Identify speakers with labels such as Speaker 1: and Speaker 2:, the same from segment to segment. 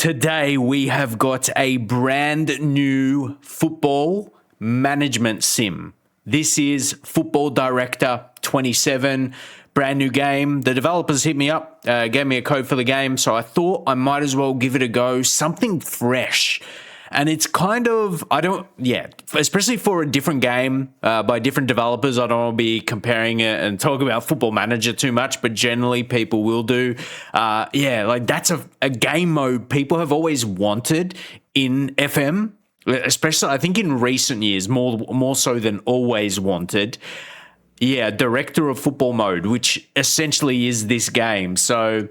Speaker 1: Today we have got a brand new football management sim. This is Football Director 27, brand new game. The developers hit me up, gave me a code for the game, so I thought I might as well give it a go. Something fresh. And it's kind of, especially for a different game by different developers. I don't want to be comparing it and talk about Football Manager too much, but generally people will do. That's a game mode people have always wanted in FM, especially I think in recent years, more so than always wanted. Yeah, Director of Football mode, which essentially is this game. So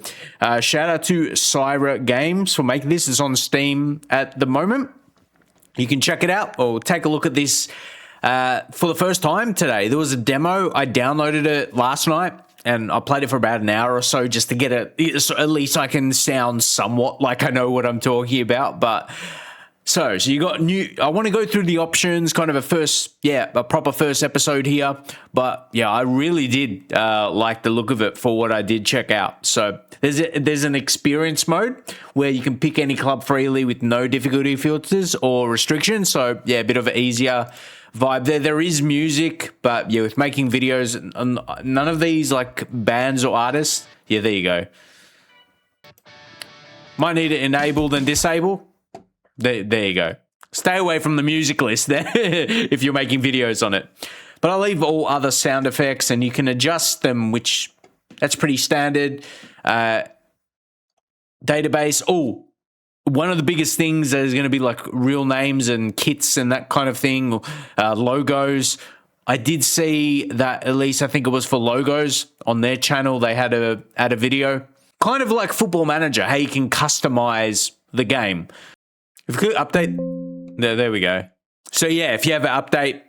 Speaker 1: shout out to Syra Games for making this. It's on Steam at the moment. You can check it out or take a look at this for the first time today. There was a demo. I downloaded it last night and I played it for about an hour or so just to get it. So at least I can sound somewhat like I know what I'm talking about. But So you got I want to go through the options, kind of a proper first episode here. But yeah, I really did like the look of it for what I did check out. So there's an experience mode where you can pick any club freely with no difficulty filters or restrictions. So yeah, a bit of an easier vibe there. There is music, but yeah, with making videos, none of these like bands or artists. Yeah, there you go. Might need it enabled and disabled. There you go. Stay away from the music list there if you're making videos on it. But I'll leave all other sound effects and you can adjust them, which that's pretty standard. Database. Oh, one of the biggest things is going to be like real names and kits and that kind of thing, logos. I did see that, at least I think it was for logos on their channel, they had a video. Kind of like Football Manager, how you can customize the game. If you could update, there we go. So yeah, if you have an update,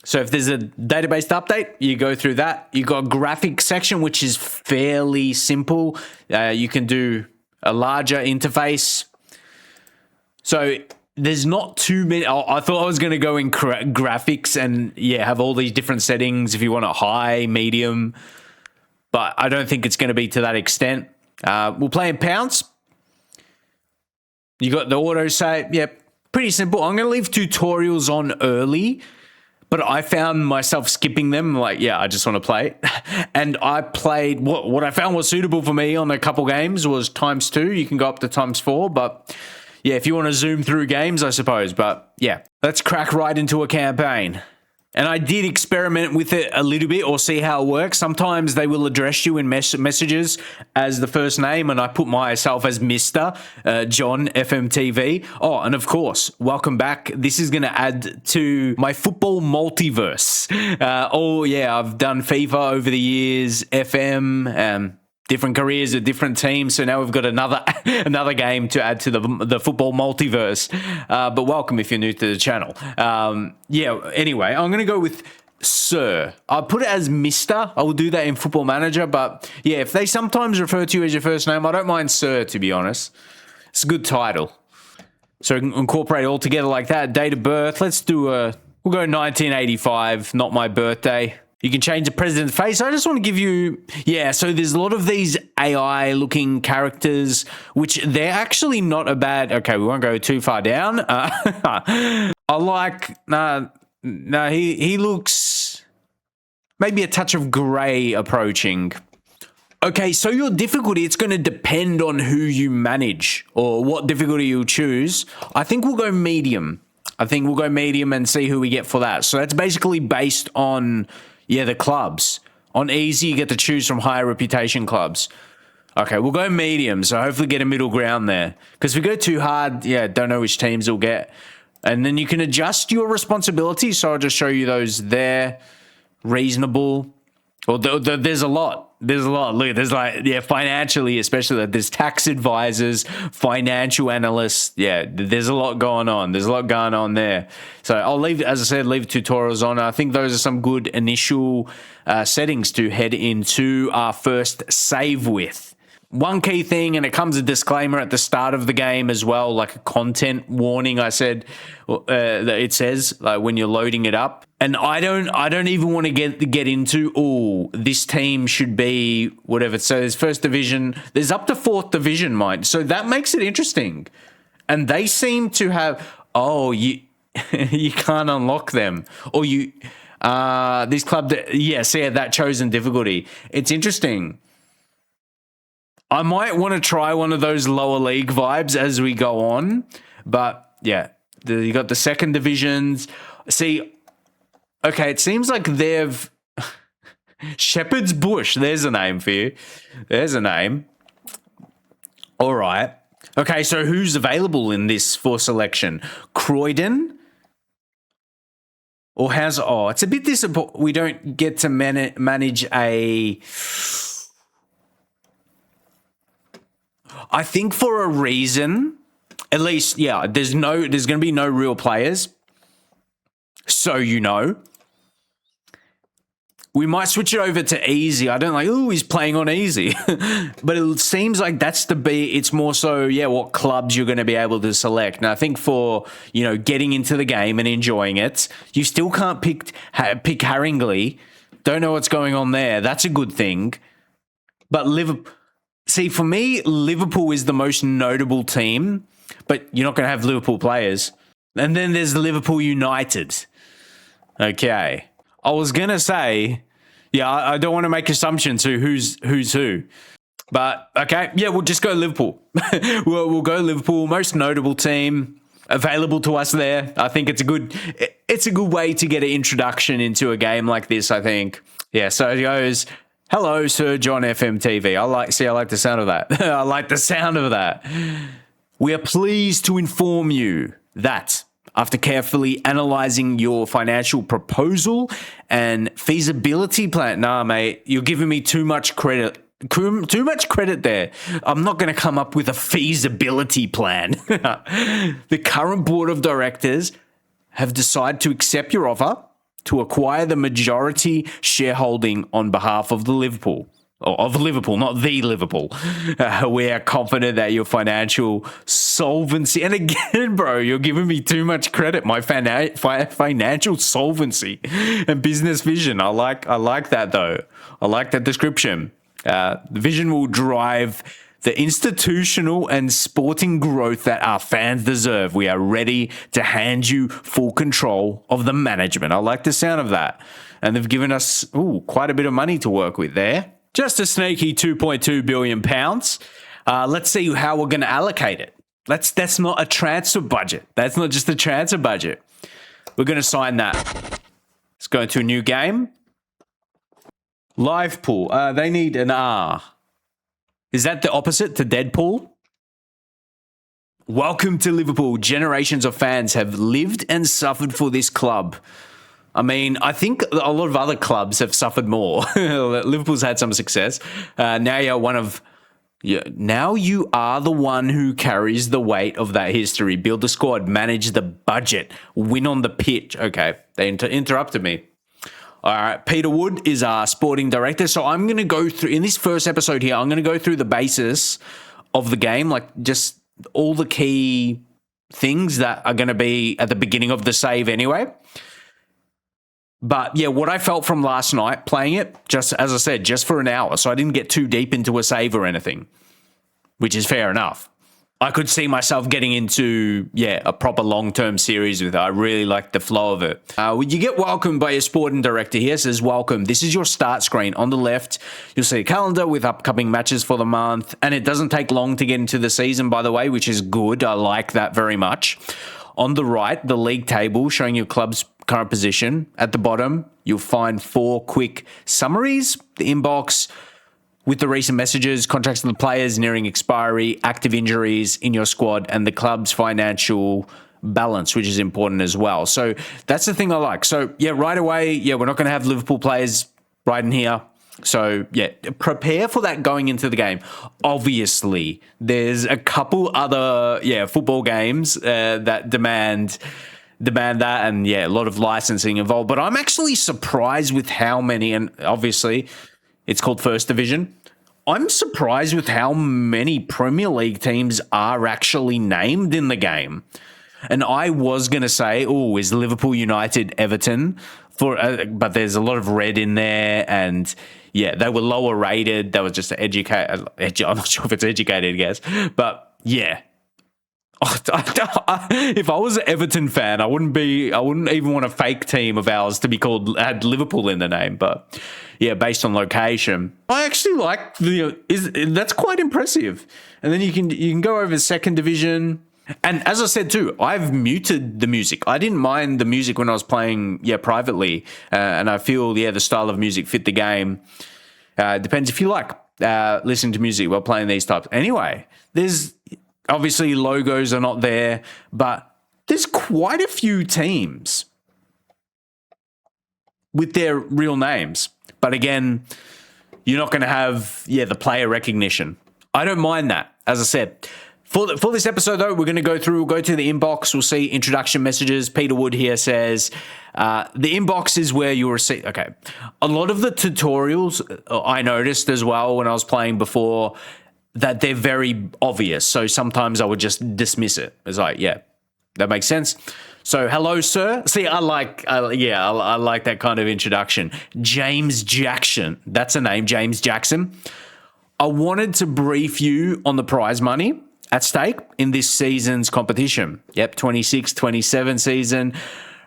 Speaker 1: so if there's a database update, you go through that. You got a graphic section, which is fairly simple. You can do a larger interface. So there's not too many. I thought I was going to go in graphics and yeah, have all these different settings if you want a high, medium, but I don't think it's going to be to that extent. We'll play in pounds. You got the auto save. Yep, pretty simple. I'm going to leave tutorials on early, but I found myself skipping them. Like, yeah, I just want to play. And I played what I found was suitable for me on a couple games was ×2. You can go up to ×4, but yeah, if you want to zoom through games, I suppose. But yeah, let's crack right into a campaign. And I did experiment with it a little bit or see how it works. Sometimes they will address you in messages as the first name, and I put myself as Mr. John FMTV. Oh, and of course, welcome back. This is going to add to my football multiverse. I've done FIFA over the years, FM, different careers at different teams. So now we've got another game to add to the football multiverse. But welcome if you're new to the channel. Anyway, I'm going to go with Sir. I'll put it as Mr. I will do that in Football Manager. But yeah, if they sometimes refer to you as your first name, I don't mind Sir, to be honest. It's a good title. So incorporate it all together like that. Date of birth. We'll go 1985, not my birthday. You can change the president's face. I just want to give you, so there's a lot of these AI-looking characters, which they're actually not a bad, okay, we won't go too far down. I like, he looks maybe a touch of grey approaching. Okay, so your difficulty, it's going to depend on who you manage or what difficulty you choose. I think we'll go medium. And see who we get for that. So that's basically based on the clubs. On easy, you get to choose from higher reputation clubs. Okay, we'll go medium, so hopefully get a middle ground there. Because if we go too hard, don't know which teams we'll get. And then you can adjust your responsibilities, so I'll just show you those there. Reasonable. Well, there's a lot. Look, there's financially, especially, there's tax advisors, financial analysts. Yeah, there's a lot going on. There's a lot going on there. So I'll leave tutorials on. I think those are some good initial settings to head into our first save with. One key thing, and it comes a disclaimer at the start of the game as well, like a content warning. I said that it says like when you're loading it up. And I don't even want to get into, this team should be whatever. So there's first division, there's up to fourth division, mind. So that makes it interesting. And they seem to have, you you can't unlock them. Or this club that chosen difficulty. It's interesting. I might want to try one of those lower league vibes as we go on. But yeah, you got the second divisions. See, okay, it seems like they've... Shepherd's Bush, there's a name for you. There's a name. All right. Okay, so who's available in this for selection? Croydon? Or it's a bit disappointing. We don't get to manage a... I think for a reason, at least, there's going to be no real players. So we might switch it over to easy. I don't he's playing on easy. But it seems like it's more so, what clubs you're going to be able to select. Now, I think for, getting into the game and enjoying it, you still can't pick Haringey. Don't know what's going on there. That's a good thing. But for me, Liverpool is the most notable team, but you're not going to have Liverpool players. And then there's Liverpool United. Okay. I was going to say, I don't want to make assumptions to who's who. But, okay, we'll just go Liverpool. we'll go Liverpool, most notable team available to us there. I think it's a good way to get an introduction into a game like this, I think. Yeah, so it goes, hello, Sir John FMTV. I like the sound of that. I like the sound of that. We are pleased to inform you that after carefully analyzing your financial proposal and feasibility plan, mate, you're giving me too much credit. Too much credit there. I'm not going to come up with a feasibility plan. The current board of directors have decided to accept your offer to acquire the majority shareholding on behalf of Liverpool, not the Liverpool. We are confident that your financial solvency, and again, bro, you're giving me too much credit. My financial solvency and business vision. I like that though. I like that description. The vision will drive the institutional and sporting growth that our fans deserve. We are ready to hand you full control of the management. I like the sound of that. And they've given us quite a bit of money to work with there. Just a sneaky £2.2 billion. Let's see how we're going to allocate it. That's not a transfer budget. That's not just a transfer budget. We're going to sign that. Let's go into a new game. Liverpool. They need an R. Is that the opposite to Deadpool? Welcome to Liverpool. Generations of fans have lived and suffered for this club. I mean, I think a lot of other clubs have suffered more. Liverpool's had some success. Now you are the one who carries the weight of that history. Build the squad, manage the budget, win on the pitch. Okay, they interrupted me. All right, Peter Wood is our sporting director. So I'm going to go through, in this first episode here, I'm going to go through the basis of the game, like just all the key things that are going to be at the beginning of the save anyway. But yeah, what I felt from last night playing it, just as I said, just for an hour. So I didn't get too deep into a save or anything, which is fair enough. I could see myself getting into, a proper long-term series with it. I really like the flow of it. You get welcomed by your sporting director here. It says, welcome. This is your start screen. On the left, you'll see a calendar with upcoming matches for the month. And it doesn't take long to get into the season, by the way, which is good. I like that very much. On the right, the league table showing your club's current position. At the bottom, you'll find 4 quick summaries. The inbox with the recent messages, contracts of the players nearing expiry, active injuries in your squad, and the club's financial balance, which is important as well. So that's the thing I like. So, right away, we're not going to have Liverpool players right in here. So, prepare for that going into the game. Obviously, there's a couple other, football games that demand that, and, a lot of licensing involved. But I'm actually surprised with how many, and obviously it's called First Division. I'm surprised with how many Premier League teams are actually named in the game. And I was going to say, is Liverpool United Everton but there's a lot of red in there, and yeah, they were lower rated. They were just educated. I'm not sure if it's educated, I guess, but yeah. If I was an Everton fan, I wouldn't even want a fake team of ours to be had Liverpool in the name. But yeah, based on location, I actually like that's quite impressive. And then you can go over second division. And as I said too, I've muted the music. I didn't mind the music when I was playing, privately. And I feel, the style of music fit the game. Depends if you like listening to music while playing these types. Anyway, there's obviously logos are not there, but there's quite a few teams with their real names. But again, you're not going to have, the player recognition. I don't mind that, as I said. For this episode, though, we're going to go to the inbox. We'll see introduction messages. Peter Wood here says, the inbox is where you'll receive... Okay. A lot of the tutorials I noticed as well when I was playing before that they're very obvious. So sometimes I would just dismiss it. It's like, that makes sense. So, hello, sir. See, I like that kind of introduction. James Jackson. That's a name, James Jackson. I wanted to brief you on the prize money at stake in this season's competition. 26-27 season.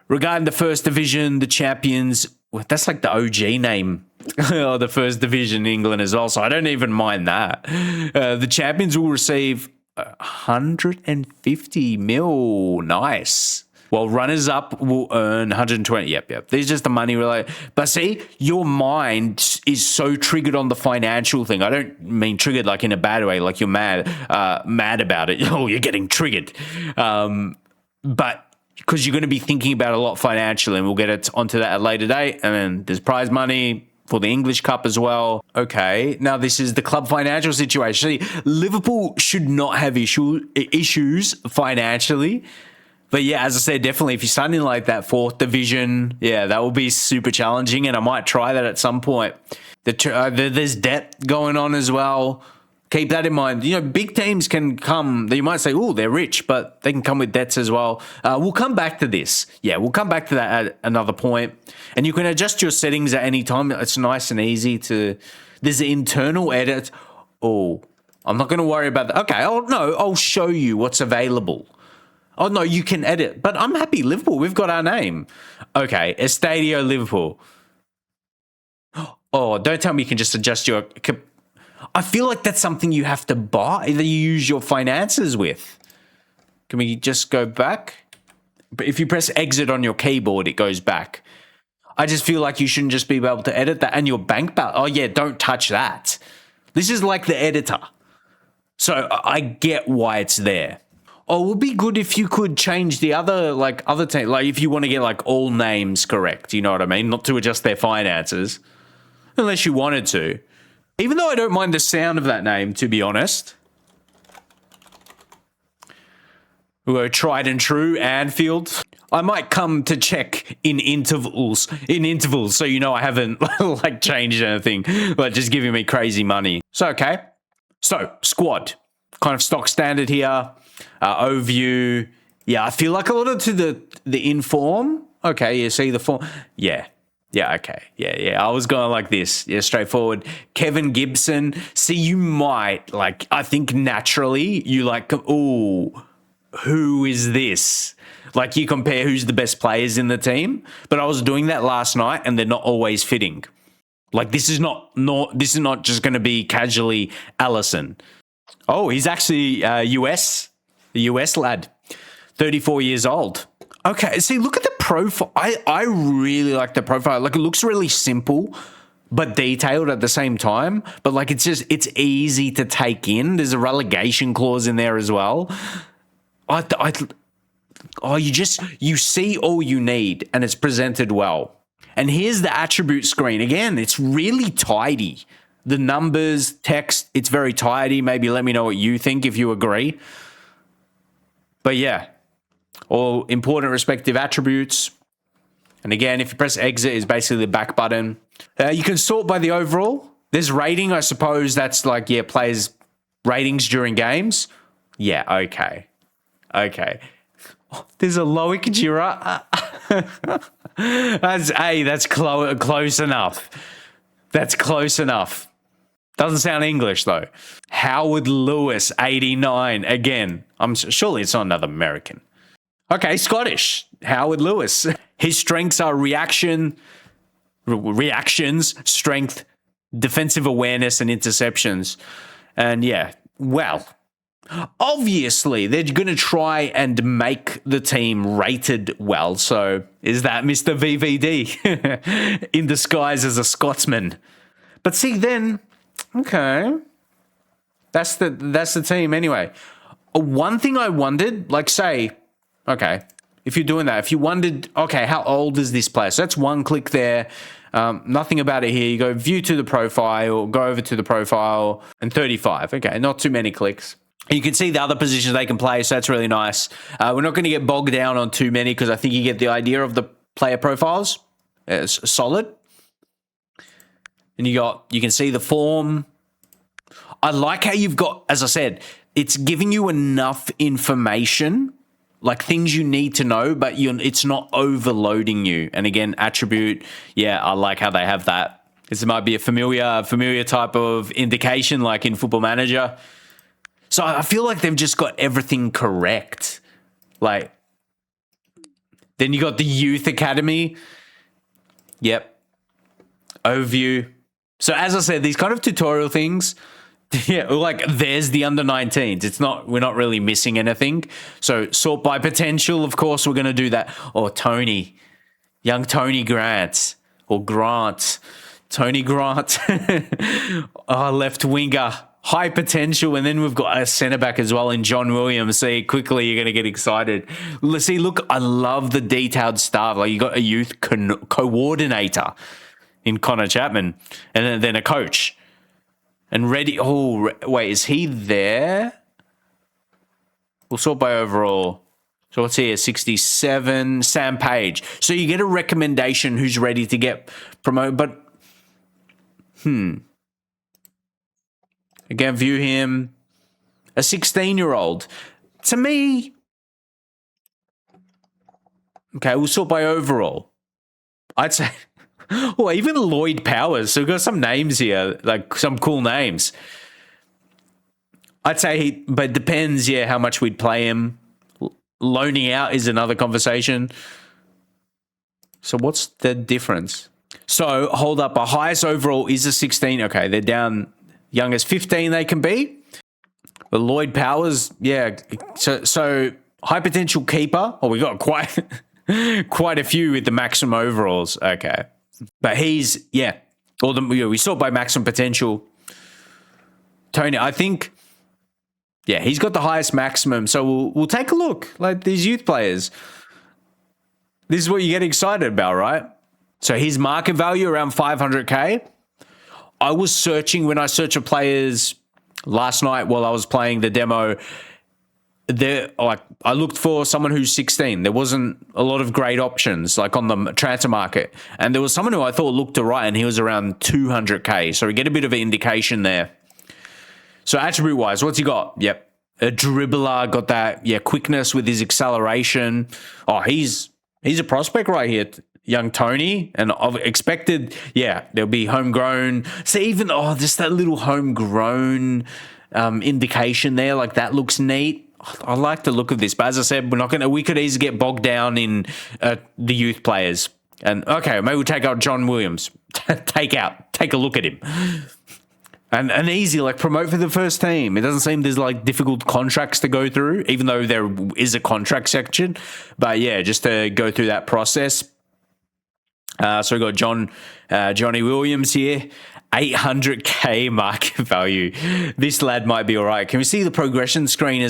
Speaker 1: Regarding the first division, the champions, that's like the OG name of the first division in England as well, so I don't even mind that. The champions will receive 150 mil. Nice. While runners-up will earn 120. Yep. These are just the money related. But see, your mind is so triggered on the financial thing. I don't mean triggered like in a bad way, like you're mad about it. Oh, you're getting triggered. But because you're going to be thinking about a lot financially, and we'll get onto that at a later date. And then there's prize money for the English Cup as well. Okay, now this is the club financial situation. See, Liverpool should not have issues financially. But yeah, as I said, definitely if you're starting like that fourth division, that will be super challenging, and I might try that at some point. There's debt going on as well. Keep that in mind. Big teams can come. You might say, oh, they're rich, but they can come with debts as well. We'll come back to this. We'll come back to that at another point. And you can adjust your settings at any time. It's nice and easy to... There's an internal edit. Oh, I'm not going to worry about that. Okay, I'll show you what's available. Oh, no, you can edit. But I'm happy, Liverpool. We've got our name. Okay, Estadio Liverpool. Oh, don't tell me you can just adjust your... I feel like that's something you have to buy, that you use your finances with. Can we just go back? But if you press exit on your keyboard, it goes back. I just feel like you shouldn't just be able to edit that. And your bank balance. Oh, yeah, don't touch that. This is like the editor. So I get why it's there. Oh, it would be good if you could change the other team. Like if you want to get like all names correct, you know what I mean? Not to adjust their finances. Unless you wanted to. Even though I don't mind the sound of that name, to be honest. We'll go tried and true, Anfield. I might come to check in intervals, so I haven't like changed anything, but just giving me crazy money. So, okay. So, squad. Kind of stock standard here. Overview. Yeah, I feel like a lot of the inform. Okay, you see the form. Yeah, okay. Yeah. I was going like this. Yeah, straightforward. Kevin Gibson. See, you might, I think naturally, you ooh, who is this? Like, you compare who's the best players in the team. But I was doing that last night, and they're not always fitting. Like, this is not just going to be casually Allison. Oh, he's actually the US lad, 34 years old. Okay, see, look at the profile. I really like the profile. Like, it looks really simple, but detailed at the same time. But, it's easy to take in. There's a relegation clause in there as well. You see all you need, and it's presented well. And here's the attribute screen. Again, it's really tidy. The numbers, text, it's very tidy. Maybe let me know what you think if you agree. But yeah, all important respective attributes. And again, if you press exit, is basically the back button. You can sort by the overall. There's rating, I suppose that's players' ratings during games. Yeah, okay. Oh, there's a Loic Gira. That's close enough. That's close enough. Doesn't sound English though. Howard Lewis, 89. Again, surely it's not another American. Okay, Scottish. Howard Lewis. His strengths are reactions, strength, defensive awareness, and interceptions. And yeah, well, obviously they're going to try and make the team rated well. So is that Mr. VVD in disguise as a Scotsman? But see, then, okay, that's the team anyway. One thing I wondered, like say, okay, if you're doing that, if you wondered, okay, how old is this player? So that's one click there. Nothing about it here. You go view to the profile, go over to the profile, and 35. Okay, not too many clicks. You can see the other positions they can play, so that's really nice. We're not going to get bogged down on too many because I think you get the idea of the player profiles. It's solid. And you can see the form. I like how you've got, as I said, it's giving you enough information, like things you need to know, but it's not overloading you. And again, attribute, yeah, I like how they have that. This might be a familiar type of indication, like in Football Manager. So I feel like they've just got everything correct. Like, then you got the Youth Academy. Yep. Overview. So as I said, these kind of tutorial things, yeah, like there's the under-19s. We're not really missing anything. So sort by potential, of course, we're going to do that. Or Tony, young Tony Grant, or Grant, Tony Grant, left winger, high potential. And then we've got a centre back as well in John Williams. See, quickly you're going to get excited. See, look, I love the detailed stuff. Like you got a youth coordinator in Connor Chapman, and then a coach. And ready. Oh, wait, is he there? We'll sort by overall. So what's here? 67. Sam Page. So you get a recommendation who's ready to get promoted. But, again, view him. A 16-year-old. To me. Okay, we'll sort by overall. I'd say. Well, even Lloyd Powers. So we've got some names here, like some cool names. I'd say but it depends, yeah, how much we'd play him. Loaning out is another conversation. So what's the difference? So hold up, our highest overall is a 16. Okay, they're down young as 15 they can be. But Lloyd Powers, yeah. So high potential keeper. Oh, we got quite a few with the maximum overalls. Okay. But he's, yeah, we sort by maximum potential. Tony, I think, yeah, he's got the highest maximum. So we'll take a look, like these youth players. This is what you get excited about, right? So his market value around 500K. I was searching when I searched for players last night while I was playing the demo. I looked for someone who's 16. There wasn't a lot of great options like on the transfer market. And there was someone who I thought looked all right and he was around 200K. So we get a bit of an indication there. So attribute wise, what's he got? Yep. A dribbler, got that, yeah, quickness with his acceleration. Oh, he's a prospect right here. Young Tony, and I've expected, yeah, there'll be homegrown. So even, just that little homegrown indication there, like that looks neat. I like the look of this, but as I said, we could easily get bogged down in the youth players. And okay, maybe we'll take out John Williams. Take a look at him. And easy, like promote for the first team. It doesn't seem there's like difficult contracts to go through, even though there is a contract section. But yeah, just to go through that process. So we've got Johnny Williams here. 800K market value. This lad might be all right. Can we see the progression screen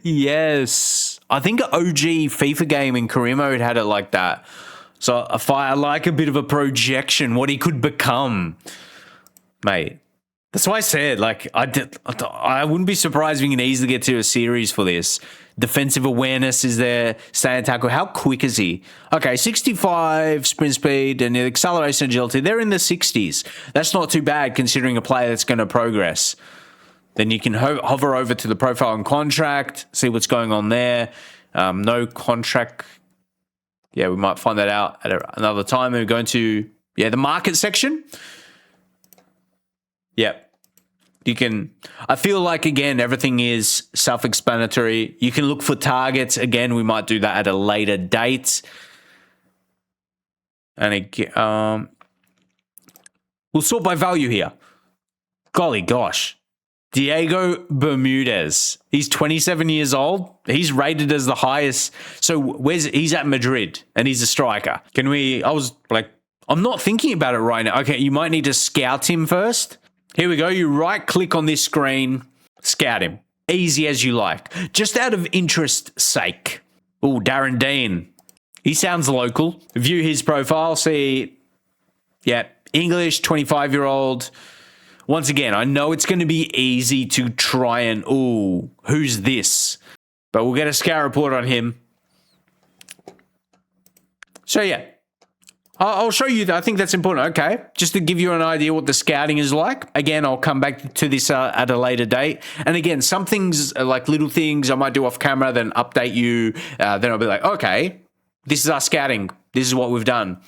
Speaker 1: yes. I think an OG FIFA game in career mode had it like that. So I like a bit of a projection, what he could become. Mate, that's why I said, like, I wouldn't be surprised if we can easily get to a series for this. Defensive awareness is there. Stand tackle. How quick is he? Okay, 65 sprint speed and acceleration agility. They're in the 60s. That's not too bad considering a player that's going to progress. Then you can hover over to the profile and contract, see what's going on there. No contract Yeah, we might find that out at another time. And we're going to, the market section. Yep. You can, I feel like, again, everything is self-explanatory. You can look for targets. Again, we might do that at a later date. And again, we'll sort by value here. Golly gosh. Diego Bermudez. He's 27 years old. He's rated as the highest. So he's at Madrid and he's a striker. I'm not thinking about it right now. Okay, you might need to scout him first. Here we go. You right click on this screen, scout him. Easy as you like. Just out of interest sake. Oh, Darren Dean. He sounds local. View his profile. See, English, 25-year-old. Once again, I know it's going to be easy to try and, who's this? But we'll get a scout report on him. So, I'll show you. I think that's important. Okay, just to give you an idea what the scouting is like. Again, I'll come back to this at a later date. And again, some things like little things I might do off camera, then update you. Then I'll be like, okay, this is our scouting. This is what we've done.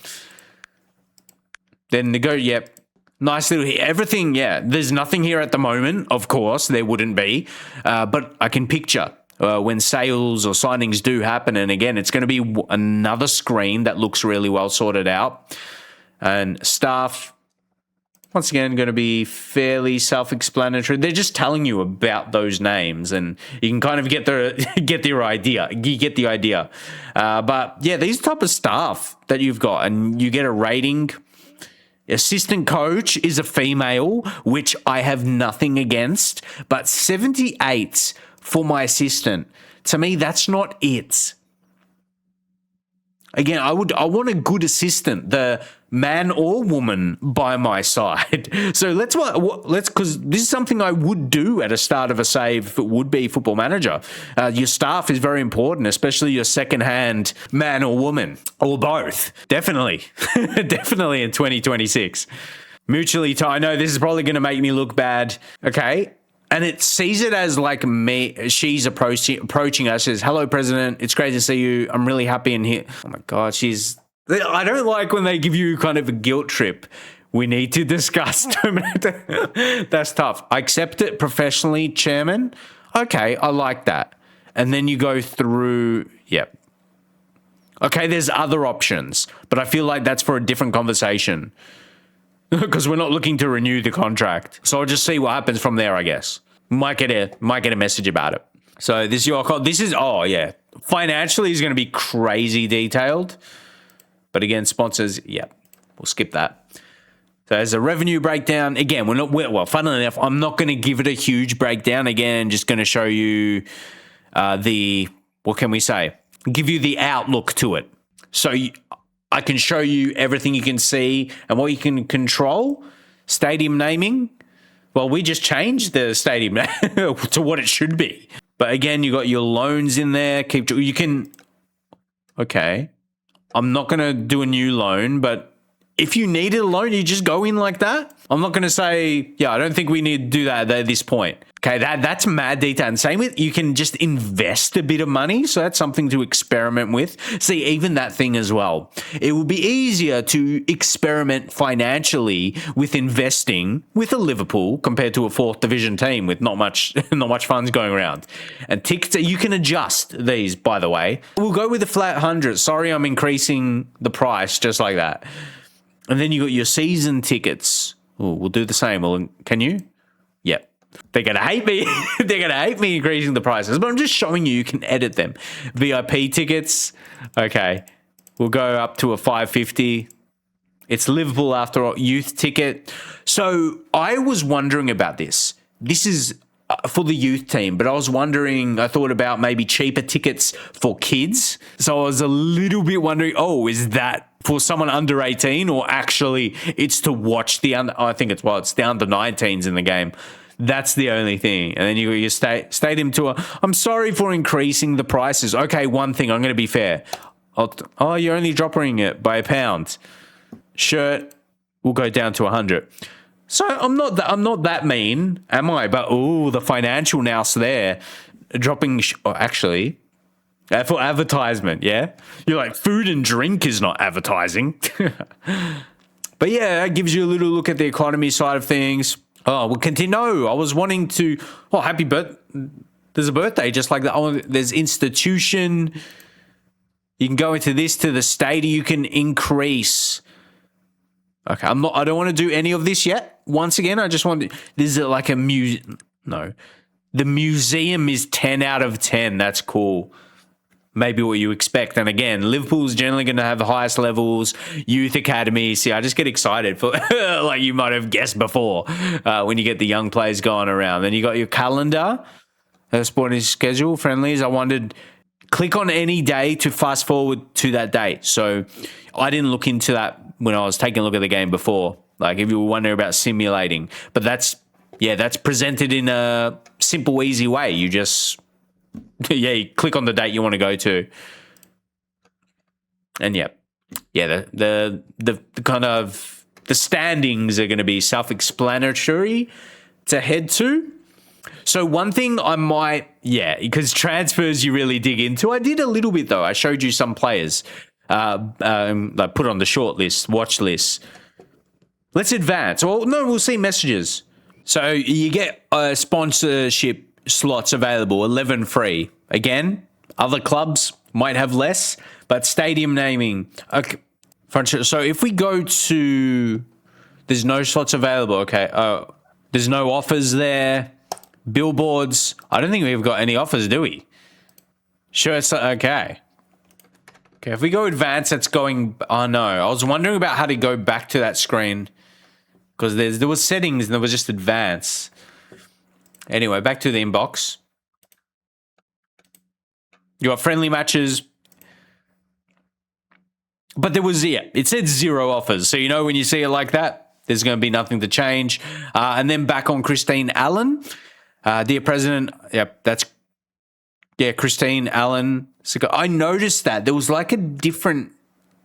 Speaker 1: Then they go, nice little everything. There's nothing here at the moment. Of course, there wouldn't be, but I can picture. When sales or signings do happen. And again, it's going to be another screen that looks really well sorted out. And staff, once again, going to be fairly self-explanatory. They're just telling you about those names and you can kind of get the idea. You get the idea. But these type of staff that you've got and you get a rating. Assistant coach is a female, which I have nothing against, but 78 for my assistant. To me, that's not it. Again, I want a good assistant, the man or woman by my side. So because this is something I would do at a start of a save if it would be Football Manager. Your staff is very important, especially your second-hand man or woman, or both. Definitely. Definitely in 2026. Mutually, I know this is probably going to make me look bad. Okay. And it sees it as like me. She's approaching us. Says, "Hello, President. It's great to see you. I'm really happy in here." Oh my God, I don't like when they give you kind of a guilt trip. We need to discuss. That's tough. I accept it professionally, Chairman. Okay, I like that. And then you go through. Yep. Okay, there's other options, but I feel like that's for a different conversation. Because we're not looking to renew the contract. So I'll just see what happens from there, I guess. Might get a message about it. So this is your call. This is, financially is going to be crazy detailed. But again, sponsors, we'll skip that. So as a revenue breakdown, again, funnily enough, I'm not going to give it a huge breakdown. Again, just going to show you what can we say? Give you the outlook to it. So I can show you everything you can see and what you can control. Stadium naming. Well, we just changed the stadium to what it should be. But again, you got your loans in there. Okay. I'm not going to do a new loan, but if you needed a loan, you just go in like that. I'm not going to say, I don't think we need to do that at this point. Okay, that's mad detail. And same with, you can just invest a bit of money. So that's something to experiment with. See, even that thing as well. It will be easier to experiment financially with investing with a Liverpool compared to a 4th division team with not much funds going around. And tickets, you can adjust these, by the way. We'll go with a flat 100. Sorry, I'm increasing the price just like that. And then you got your season tickets. Oh, we'll do the same. Well, can you? Yep. They're going to hate me. They're going to hate me increasing the prices, but I'm just showing you can edit them. VIP tickets. Okay. We'll go up to a 550. It's Liverpool after all, youth ticket. So I was wondering about this. This is for the youth team, but I thought about maybe cheaper tickets for kids. So I was a little bit wondering, is that for someone under 18 or actually it's to watch the under 19s in the game. That's the only thing. And then you got your stadium tour. I'm sorry for increasing the prices. Okay, one thing, I'm going to be fair. You're only dropping it by £1. Shirt will go down to 100. So I'm not that mean, am I? But the financial nous there dropping. Actually, For advertisement, yeah? You're like, food and drink is not advertising. But yeah, it gives you a little look at the economy side of things. Oh, we'll continue. No, I was wanting to. Oh, happy birthday. There's a birthday just like that. Oh, there's institution. You can go into this to the state. You can increase. Okay, I don't want to do any of this yet. Once again, I just want to. This is like a No. The museum is 10 out of 10. That's cool. Maybe what you expect. And again, Liverpool's generally going to have the highest levels, youth academy. See, I just get excited for, like you might have guessed before, when you get the young players going around. Then you got your calendar, sporting schedule, friendlies. I wanted, click on any day to fast forward to that date. So I didn't look into that when I was taking a look at the game before. Like if you were wondering about simulating, but that's presented in a simple, easy way. You just, you click on the date you want to go to, and the kind of the standings are going to be self-explanatory to head to. So one thing I might, because transfers you really dig into. I did a little bit though. I showed you some players, like put on the short list, watch list. Let's advance. Well, no, we'll see messages. So you get sponsorship slots available, 11 free. Again, other clubs might have less, but stadium naming. Okay. So if we go to, there's no slots available. Okay. Oh, there's no offers there. Billboards. I don't think we've got any offers, do we? Sure. It's okay. Okay. If we go advanced, that's going. Oh no. I was wondering about how to go back to that screen because there was settings and there was just advanced. Anyway, back to the inbox. You got friendly matches. But there was, it said 0 offers. So, when you see it like that, there's going to be nothing to change. And then back on Christine Allen. Dear President, Christine Allen. So I noticed that there was like in a different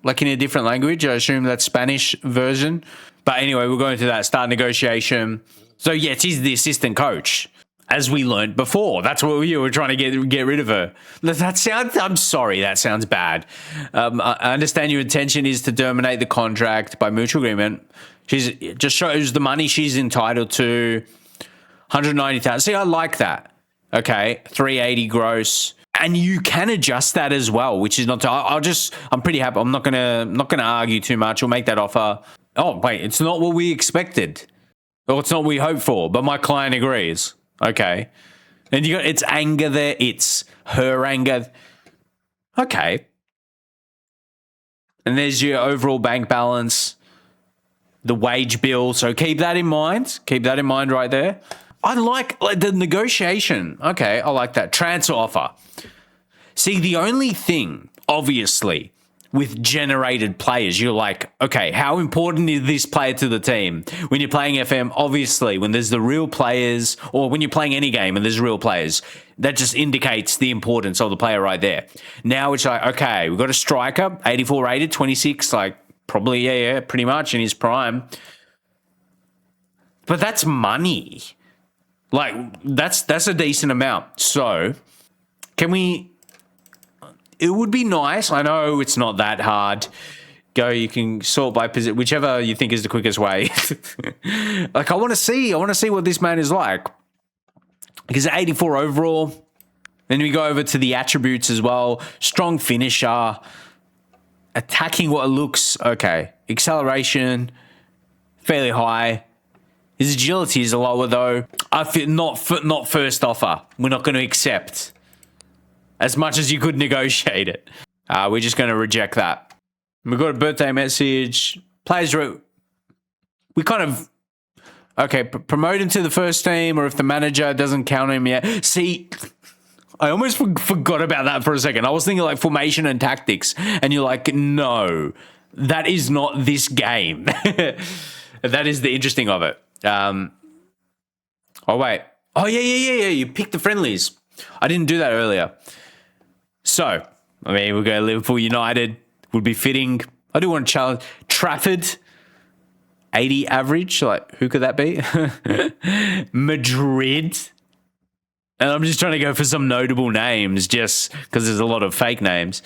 Speaker 1: language. I assume that's Spanish version. But anyway, we're going to that start negotiation. So, she's the assistant coach, as we learned before. That's what we were trying to get rid of her. I'm sorry, that sounds bad. I understand your intention is to terminate the contract by mutual agreement. She's just shows the money she's entitled to, 190,000. See, I like that. Okay, 380 gross. And you can adjust that as well, which is not. I'm pretty happy. I'm not gonna argue too much. We'll make that offer. Oh wait, it's not what we expected. Or it's not what we hoped for, but my client agrees. Okay. And you got it's anger there, it's her anger. Okay. And there's your overall bank balance, the wage bill. So keep that in mind. Keep that in mind right there. I like the negotiation. Okay, I like that. Transfer offer. See, the only thing, obviously, with generated players, you're like, okay, how important is this player to the team? When you're playing FM, obviously, when there's the real players, or when you're playing any game and there's real players, that just indicates the importance of the player right there. Now it's like, okay, we've got a striker, 84 rated, 26, like probably, pretty much in his prime. But that's money. Like, that's a decent amount. So, it would be nice. I know it's not that hard. You can sort by position, whichever you think is the quickest way. Like, I want to see what this man is like. Because 84 overall. Then we go over to the attributes as well. Strong finisher. Attacking what looks okay. Acceleration, fairly high. His agility is lower though. I feel not first offer. We're not going to accept. As much as you could negotiate it. We're just going to reject that. We've got a birthday message. Players, we kind of, promote him to the first team, or if the manager doesn't count him yet. See, I almost forgot about that for a second. I was thinking like formation and tactics. And you're like, no, that is not this game. That is the interesting of it. Oh, wait. Oh, yeah. You picked the friendlies. I didn't do that earlier. So, we'll go Liverpool United. Would be fitting. I do want to challenge Trafford. 80 average. Like, who could that be? Madrid. And I'm just trying to go for some notable names just because there's a lot of fake names.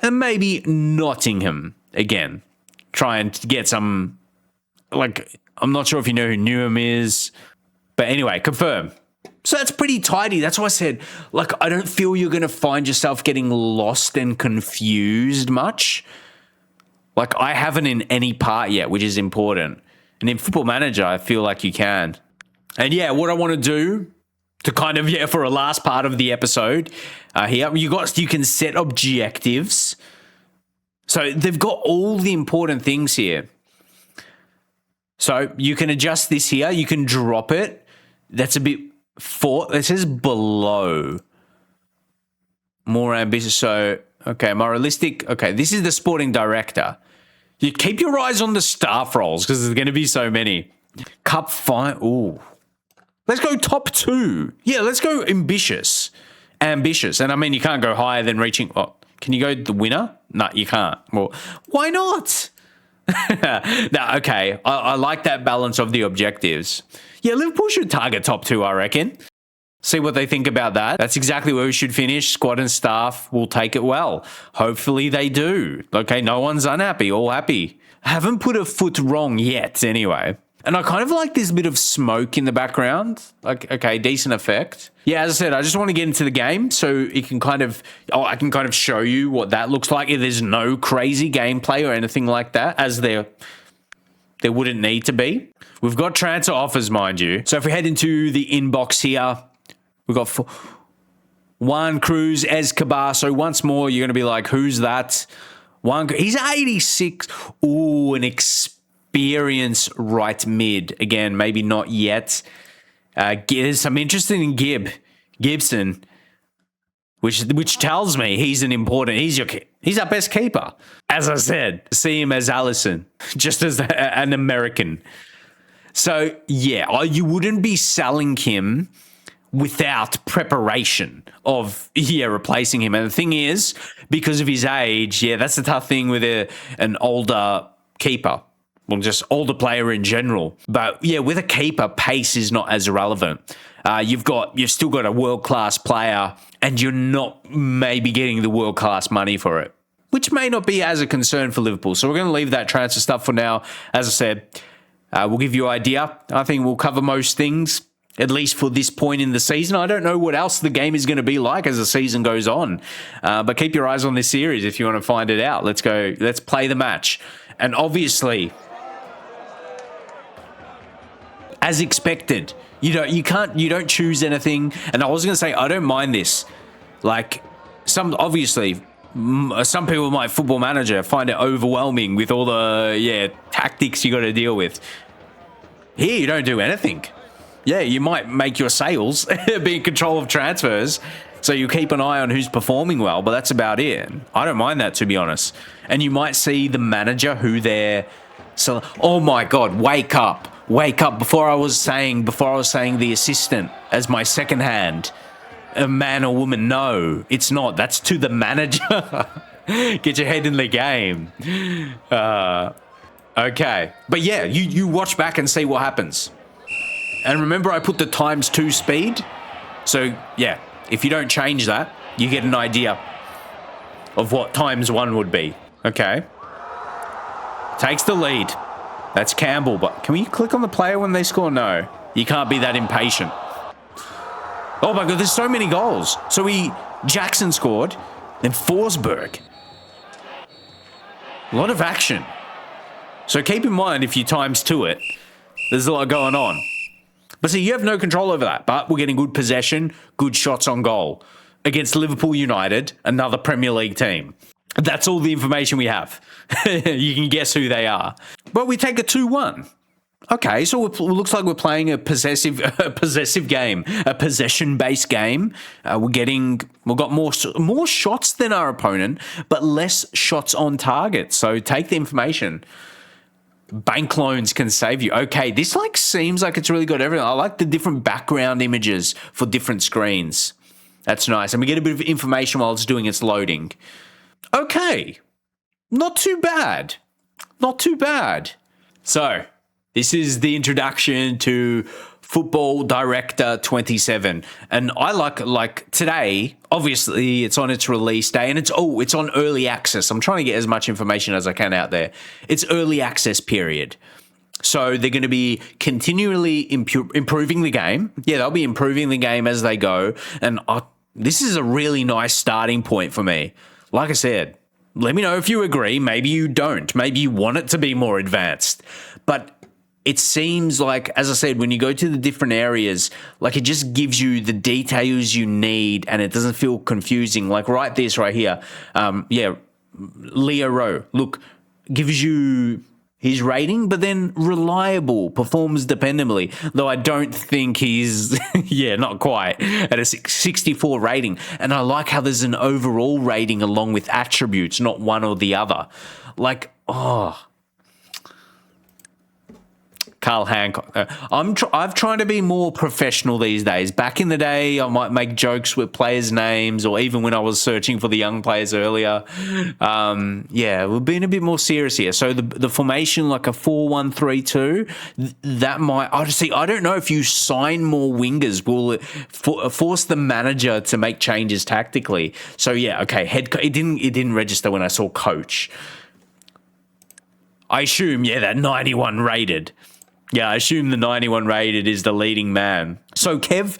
Speaker 1: And maybe Nottingham again. Try and get some, like, I'm not sure if you know who Newham is. But anyway, confirm. So that's pretty tidy. That's why I said, like, I don't feel you're going to find yourself getting lost and confused much. Like, I haven't in any part yet, which is important. And in Football Manager, I feel like you can. And yeah, what I want to do to kind of, for a last part of the episode here, you can set objectives. So they've got all the important things here. So you can adjust this here. You can drop it. That's a bit it says below. More ambitious. So, okay, more realistic. Okay, this is the sporting director. You keep your eyes on the staff roles because there's going to be so many. Cup final. Ooh. Let's go top 2. Yeah, let's go ambitious. Ambitious. And I mean, you can't go higher than reaching. Oh, can you go the winner? No, you can't. Well, why not? No, okay. I like that balance of the objectives. Yeah, Liverpool should target top 2, I reckon. See what they think about that. That's exactly where we should finish. Squad and staff will take it well. Hopefully they do. Okay, no one's unhappy, all happy. Haven't put a foot wrong yet, anyway. And I kind of like this bit of smoke in the background. Like, okay, decent effect. Yeah, as I said, I just want to get into the game so it can I can kind of show you what that looks like. If there's no crazy gameplay or anything like that, as there wouldn't need to be. We've got transfer offers, mind you. So if we head into the inbox here, we've got Juan Cruz Escobar. So once more, you're going to be like, who's that? He's 86. Ooh, an experience right mid. Again, maybe not yet. There's some interesting in Gibson, which tells me he's our best keeper. As I said, see him as Allison, just as an American. So yeah, you wouldn't be selling him without preparation of replacing him. And the thing is, because of his age, that's the tough thing with an older keeper. Well, just older player in general. But yeah, with a keeper, pace is not as relevant. You've still got a world-class player and you're not maybe getting the world-class money for it, which may not be as a concern for Liverpool. So we're going to leave that transfer stuff for now. As I said, we'll give you an idea. I think we'll cover most things, at least for this point in the season. I don't know what else the game is going to be like as the season goes on. But keep your eyes on this series if you want to find it out. Let's go. Let's play the match. And obviously, as expected, you don't choose anything. And I was going to say, I don't mind this. Like, some people might Football Manager find it overwhelming with all the tactics you got to deal with. Here, you don't do anything. Yeah, you might make your sales, be in control of transfers, so you keep an eye on who's performing well, but that's about it. I don't mind that, to be honest. And you might see the manager who they're... So, oh my God, wake up. Wake up. Before I was saying the assistant as my second hand. A man or woman, no, it's not. That's to the manager. Get your head in the game. Okay. But yeah, you watch back and see what happens. And remember, I put the ×2 speed. So yeah, if you don't change that, you get an idea of what ×1 would be. Okay. Takes the lead. That's Campbell. But can we click on the player when they score? No. You can't be that impatient. Oh my God, there's so many goals. So Jackson scored, then Forsberg. A lot of action. So keep in mind, if you ×2 it, there's a lot going on. But see, you have no control over that. But we're getting good possession, good shots on goal against Liverpool United, another Premier League team. That's all the information we have. You can guess who they are. But we take a 2-1. Okay, so it looks like we're playing a possessive game, a possession-based game. We've got more shots than our opponent, but less shots on target. So take the information. Bank loans can save you. Okay, this seems like it's really got everything. I like the different background images for different screens. That's nice. And we get a bit of information while it's doing its loading. Okay, not too bad. Not too bad. So, this is the introduction to Football Director 27. And I like today, obviously it's on its release day and it's on early access. I'm trying to get as much information as I can out there. It's early access period. So they're going to be continually improving the game. Yeah, they'll be improving the game as they go. And this is a really nice starting point for me. Like I said, let me know if you agree. Maybe you don't. Maybe you want it to be more advanced. But it seems like, as I said, when you go to the different areas, like it just gives you the details you need and it doesn't feel confusing. Like this right here. Leo Rowe, look, gives you his rating, but then reliable, performs dependably. Though I don't think he's, not quite, at a 64 rating. And I like how there's an overall rating along with attributes, not one or the other. Carl Hancock. I've tried to be more professional these days. Back in the day, I might make jokes with players' names, or even when I was searching for the young players earlier. We're being a bit more serious here. So the formation, like a 4-1-3-2, that might. I don't know if you sign more wingers, will it force the manager to make changes tactically? So it didn't register when I saw coach. I assume that 91 rated. Yeah, I assume the 91 rated is the leading man. So Kev's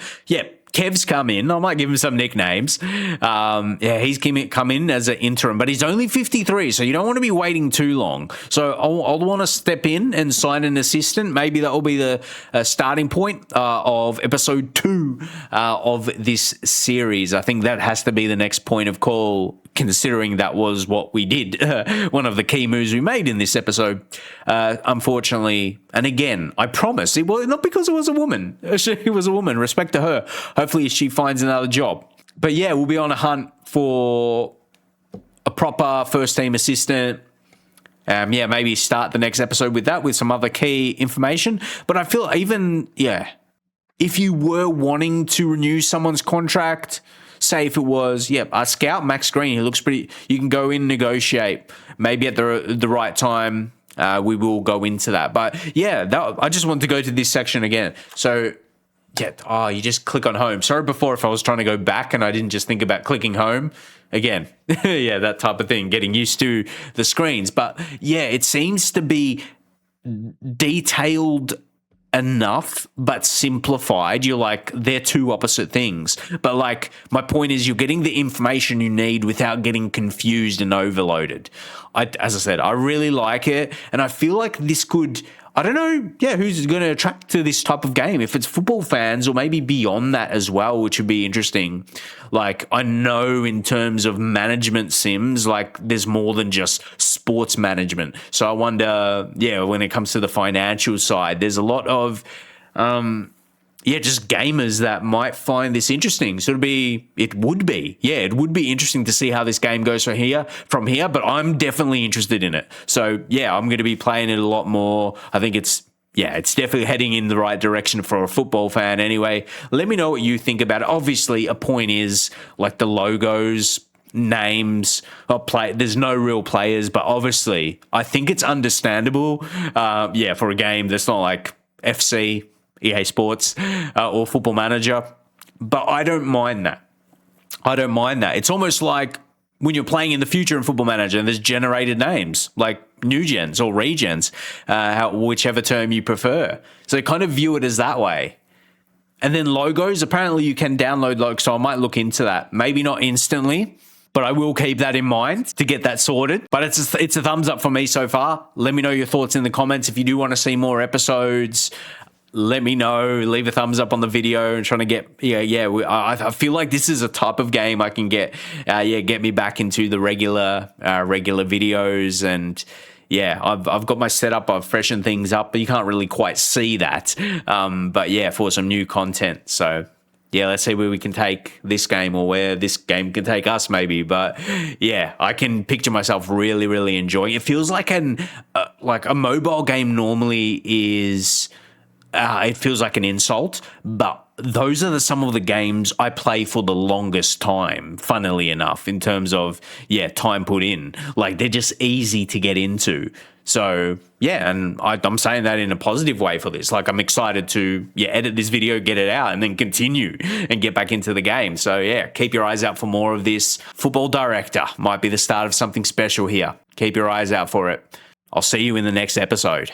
Speaker 1: come in. I might give him some nicknames. He's come in as an interim, but he's only 53, so you don't want to be waiting too long. So I'll want to step in and sign an assistant. Maybe that will be the starting point of episode 2 of this series. I think that has to be the next point of call, considering that was what we did, one of the key moves we made in this episode. Unfortunately, and again, I promise, it was not because it was a woman. She was a woman. Respect to her. Hopefully she finds another job. But we'll be on a hunt for a proper first-team assistant. Maybe start the next episode with that, with some other key information. But I feel if you were wanting to renew someone's contract, say if it was, a scout, Max Green, he looks pretty, you can go in, negotiate, maybe at the right time, we will go into that. But I just want to go to this section again. So, you just click on home. Sorry before if I was trying to go back and I didn't just think about clicking home. Again, that type of thing, getting used to the screens. But it seems to be detailed enough but simplified. You're like, they're two opposite things, but like my point is you're getting the information you need without getting confused and overloaded. As I said, I really like it, and I feel like this could, I don't know, who's going to attract to this type of game, if it's football fans or maybe beyond that as well, which would be interesting. Like, I know in terms of management sims, like there's more than just sports management. So I wonder, when it comes to the financial side, there's a lot of, just gamers that might find this interesting. So it would be interesting to see how this game goes from here, but I'm definitely interested in it. So I'm going to be playing it a lot more. I think it's definitely heading in the right direction for a football fan anyway. Let me know what you think about it. Obviously, a point is like the logos, names of there's no real players, but obviously I think it's understandable for a game that's not like FC, EA Sports, or Football Manager. But I don't mind that. It's almost like when you're playing in the future in Football Manager and there's generated names, like new gens or regens, whichever term you prefer. So kind of view it as that way. And then logos, apparently you can download logos, so I might look into that. Maybe not instantly, but I will keep that in mind to get that sorted. But it's a thumbs up for me so far. Let me know your thoughts in the comments. If you do want to see more episodes, let me know. Leave a thumbs up on the video and trying to get, I feel like this is a type of game I can get me back into the regular videos. And I've got my setup. I've freshened things up, but you can't really quite see that. But for some new content. So let's see where we can take this game, or where this game can take us maybe. But I can picture myself really, really enjoying it. It feels like a mobile game normally is it feels like an insult, but those are some of the games I play for the longest time, funnily enough, in terms of, time put in. Like, they're just easy to get into. So, and I'm saying that in a positive way for this. Like, I'm excited to, edit this video, get it out, and then continue and get back into the game. So, keep your eyes out for more of this. Football Director might be the start of something special here. Keep your eyes out for it. I'll see you in the next episode.